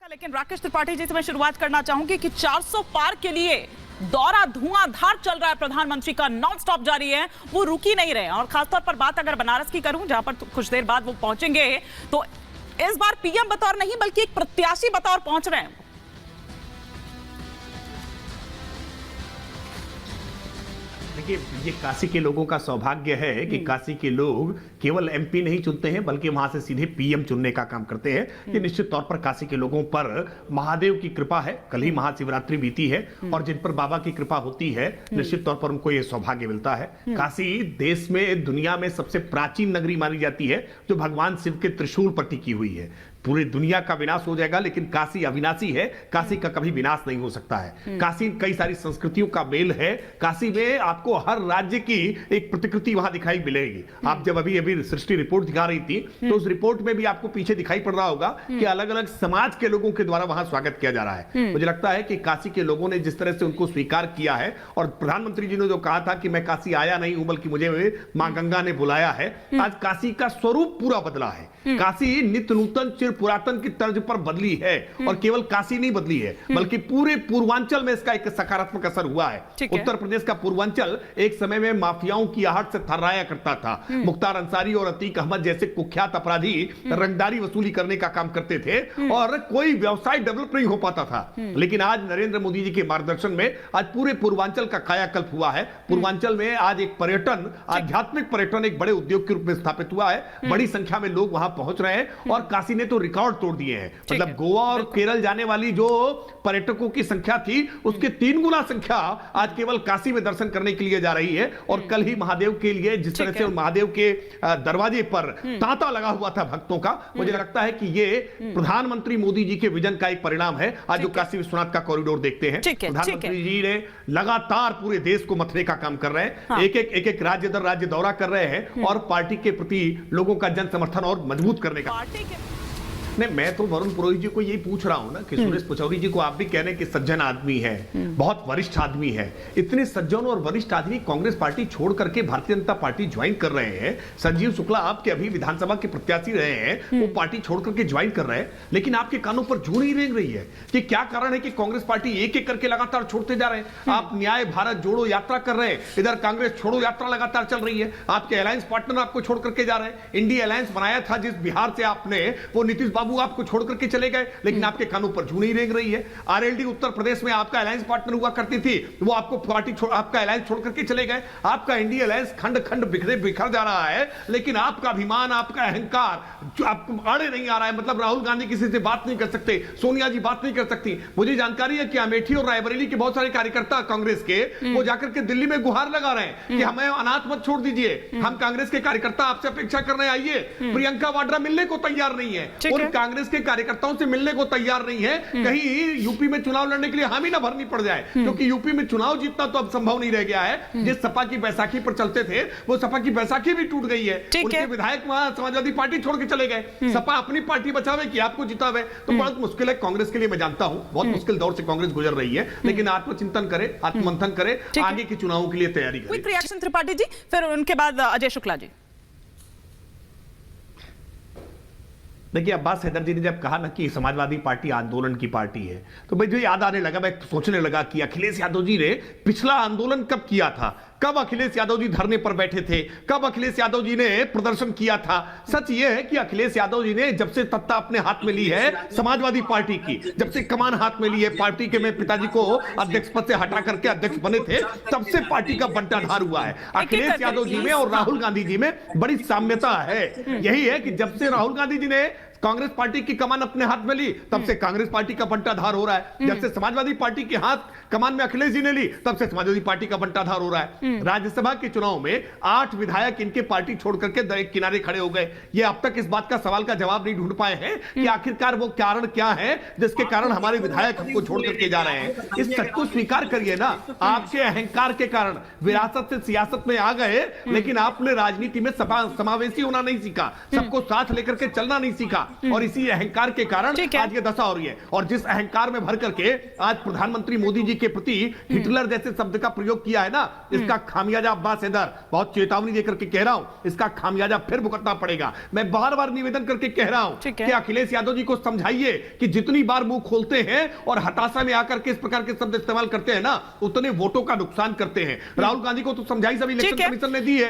लेकिन राकेश त्रिपाठी जी से मैं शुरुआत करना चाहूंगी कि 400 पार के लिए दौरा धुआंधार चल रहा है, प्रधानमंत्री का नॉन स्टॉप जारी है, वो रुक ही नहीं रहे हैं। और खासतौर पर बात अगर बनारस की करूं, जहां पर कुछ देर बाद वो पहुंचेंगे, तो इस बार पीएम बतौर नहीं बल्कि एक प्रत्याशी बतौर पहुंच रहे हैं। देखिए, ये काशी के लोगों का सौभाग्य है कि काशी के लोग केवल एमपी नहीं चुनते हैं बल्कि वहां से सीधे पीएम चुनने का काम करते हैं। ये निश्चित तौर पर काशी के लोगों पर महादेव की कृपा है। कल ही महाशिवरात्रि बीती है और जिन पर बाबा की कृपा होती है निश्चित तौर पर उनको ये सौभाग्य मिलता है। काशी देश में, दुनिया में सबसे प्राचीन नगरी मानी जाती है जो भगवान शिव के त्रिशूल पर टिकी हुई है। पूरी दुनिया का विनाश हो जाएगा लेकिन काशी अविनाशी है, काशी का कभी विनाश नहीं हो सकता है। काशी कई सारी संस्कृतियों का मेल है। काशी में आपको हर राज्य की एक प्रतिकृति वहां दिखाई मिलेगी। आप जब अभी सृष्टि रिपोर्ट दिखा रही थी तो उस रिपोर्ट में भी आपको पीछे दिखाई पड़ रहा होगा कि अलग अलग समाज के लोगों के द्वारा वहां स्वागत किया जा रहा है। मुझे लगता है कि काशी के लोगों ने जिस तरह से उनको स्वीकार किया है, और प्रधानमंत्री जी ने जो कहा था कि मैं काशी आया नहीं हूं बल्कि मुझे मां गंगा ने बुलाया है, आज काशी का स्वरूप पूरा बदला है। काशी नित्य नूतन चिर पुरातन की तर्ज पर बदली है और केवल काशी नहीं बदली है बल्कि पूरे पूर्वांचल में इसका एक सकारात्मक असर हुआ है। उत्तर प्रदेश का पूर्वांचल एक समय में माफियाओं की आहट से थर्राया करता था। मुख्तार अंसारी और अतीक अहमद जैसे कुख्यात अपराधी रंगदारी वसूली करने का काम करते थे और कोई व्यवसाय डेवलप नहीं हो पाता था। लेकिन आज नरेंद्र मोदी जी के मार्गदर्शन में आज पूरे पूर्वांचल का कायाकल्प हुआ है। पूर्वांचल में आज एक पर्यटन, आध्यात्मिक पर्यटन एक बड़े उद्योग के रूप में स्थापित हुआ है। बड़ी संख्या में लोग वहां पहुंच रहे हैं और काशी ने तो रिकॉर्ड तोड़ दिए हैं। मतलब गोवा और केरल जाने वाली जो पर्यटकों की संख्या थी उसके 3 गुना संख्या आज केवल काशी में दर्शन करने के लिए जा रही है। और कल ही महादेव के लिए जिस तरह से महादेव के दरवाजे पर तांता लगा हुआ था भक्तों का, मुझे लगता है कि ये प्रधानमंत्री मोदी जी के विजन का एक परिणाम है। आज जो काशी विश्वनाथ का कॉरिडोर देखते हैं, प्रधानमंत्री जी ने लगातार पूरे देश को मथने का काम कर रहे हैं। एक एक राज्य दर राज्य दौरा कर रहे हैं और पार्टी के प्रति लोगों का जन समर्थन और मजबूत करने का। नहीं, मैं तो वरुण पुरोहित जी को यही पूछ रहा हूं ना कि सुरेश पचौरी जी को आप भी कह रहे हैं कि सज्जन आदमी है, बहुत वरिष्ठ आदमी है। इतने सज्जन और वरिष्ठ आदमी कांग्रेस पार्टी छोड़ करके भारतीय जनता पार्टी ज्वाइन कर रहे हैं। संजीव शुक्ला आपके अभी विधानसभा के प्रत्याशी रहे हैं, वो पार्टी छोड़ करके ज्वाइन कर रहे हैं, लेकिन आपके कानों पर जू नहीं रेंग रही है कि क्या कारण है कि कांग्रेस पार्टी एक एक करके लगातार छोड़ते जा रहे हैं। आप न्याय भारत जोड़ो यात्रा कर रहे हैं, इधर कांग्रेस छोड़ो यात्रा लगातार चल रही है। आपके अलायंस पार्टनर आपको छोड़ करके जा रहे हैं। इंडिया अलायंस बनाया था जिस बिहार से आपने, वो नीतीश बाबू आपको छोड़ करके चले गए, लेकिन आपके कानों पर जू नहीं रेंग रही है। आरएलडी उत्तर प्रदेश में आपका अलायंस पार्टनर हुआ करती थी, वो आपको पार्टी आपका अलायंस छोड़ करके चले गए। आपका इंडिया अलायंस खंड खंड बिखर जा रहा है, लेकिन आपका अभिमान, आपका अहंकार आपको आड़े नहीं आ रहा है। मतलब राहुल गांधी किसी से बात नहीं कर सकते, सोनिया जी बात नहीं कर सकती। मुझे जानकारी है कि अमेठी और रायबरेली के बहुत सारे कार्यकर्ता कांग्रेस के वो जाकर के दिल्ली में गुहार लगा रहे हैं कि हमें अनाथ मत छोड़ दीजिए, हम कांग्रेस के कार्यकर्ता आपसे अपेक्षा कर रहे हैं, आइए। प्रियंका वाड्रा मिलने को तैयार नहीं है, और कांग्रेस के कार्यकर्ताओं से मिलने को तैयार नहीं है। कहीं यूपी में चुनाव लड़ने के लिए हामी ना भरनी पड़ जाए, क्योंकि यूपी में चुनाव जीतना तो अब संभव नहीं रह गया है। जिस सपा की बैसाखी पर चलते थे वो सपा की बैसाखी भी टूट गई है। उनके विधायक वहां समाजवादी पार्टी छोड़ के चले गए। सपा अपनी पार्टी बचावे कि आपको जितावे, तो बहुत मुश्किल है कांग्रेस के लिए। मैं जानता हूं बहुत मुश्किल दौर से कांग्रेस गुजर रही है, लेकिन आत्मचिंतन करे, आत्ममंथन करे, आगे के चुनावों के लिए तैयारी करे। रिएक्शन त्रिपाठी जी, फिर उनके बाद अजय शुक्ला जी। देखिए, अब्बास हैदर जी ने जब कहा ना कि समाजवादी पार्टी आंदोलन की पार्टी है, तो मुझे याद आने लगा, मैं सोचने लगा कि अखिलेश यादव जी ने पिछला आंदोलन कब किया था, कब अखिलेश यादव जी धरने पर बैठे थे, कब अखिलेश यादव जी ने प्रदर्शन किया था। सच यह है कि अखिलेश यादव जी ने जब से सत्ता अपने हाथ में ली है समाजवादी पार्टी की, जब से कमान हाथ में ली है पार्टी के, मैं पिताजी को अध्यक्ष पद से हटा करके अध्यक्ष बने थे, तब से पार्टी का बंटाधार हुआ है। अखिलेश यादव जी में और राहुल गांधी जी में बड़ी साम्यता है। यही है कि जब से राहुल गांधी जी ने कांग्रेस पार्टी की कमान अपने हाथ में ली, तब से कांग्रेस पार्टी का बंटाधार हो रहा है। जब से समाजवादी पार्टी के हाथ कमान में अखिलेश जी ने ली, तब से समाजवादी पार्टी का बंटाधार हो रहा है। राज्यसभा के चुनाव में 8 विधायक इनके पार्टी छोड़ करके किनारे खड़े हो गए। ये अब तक इस बात का सवाल का जवाब नहीं ढूंढ पाए हैं कि आखिरकार वो कारण क्या है जिसके कारण हमारे विधायक हमको छोड़ करके जा रहे हैं। इस सच को स्वीकार करिए ना। आपके अहंकार के कारण विरासत से सियासत में आ गए, लेकिन आपने राजनीति में समावेशी होना नहीं सीखा, सबको साथ लेकर के चलना नहीं सीखा। और इसी अहंकार के कारण ठीक है। आज ये दशा हो रही है। और जिस अहंकार में भर करके आज प्रधानमंत्री मोदी जी के प्रति हिटलर जैसे शब्द का प्रयोग किया है ना, इसका खामियाजा अब्बास हैदर, बहुत चेतावनी देकर के कह रहा हूं, इसका खामियाजा फिर भुगतना पड़ेगा। मैं बार बार निवेदन करके कह रहा हूं ठीक है। कि अखिलेश यादव जी को समझाइए कि जितनी बार मुंह खोलते हैं और हताशा में आकर के इस प्रकार के शब्द इस्तेमाल करते हैं ना, उतने वोटों का नुकसान करते हैं। राहुल गांधी को तो समझाई सब इलेक्शन ठीक है। कमीशन ने दी है।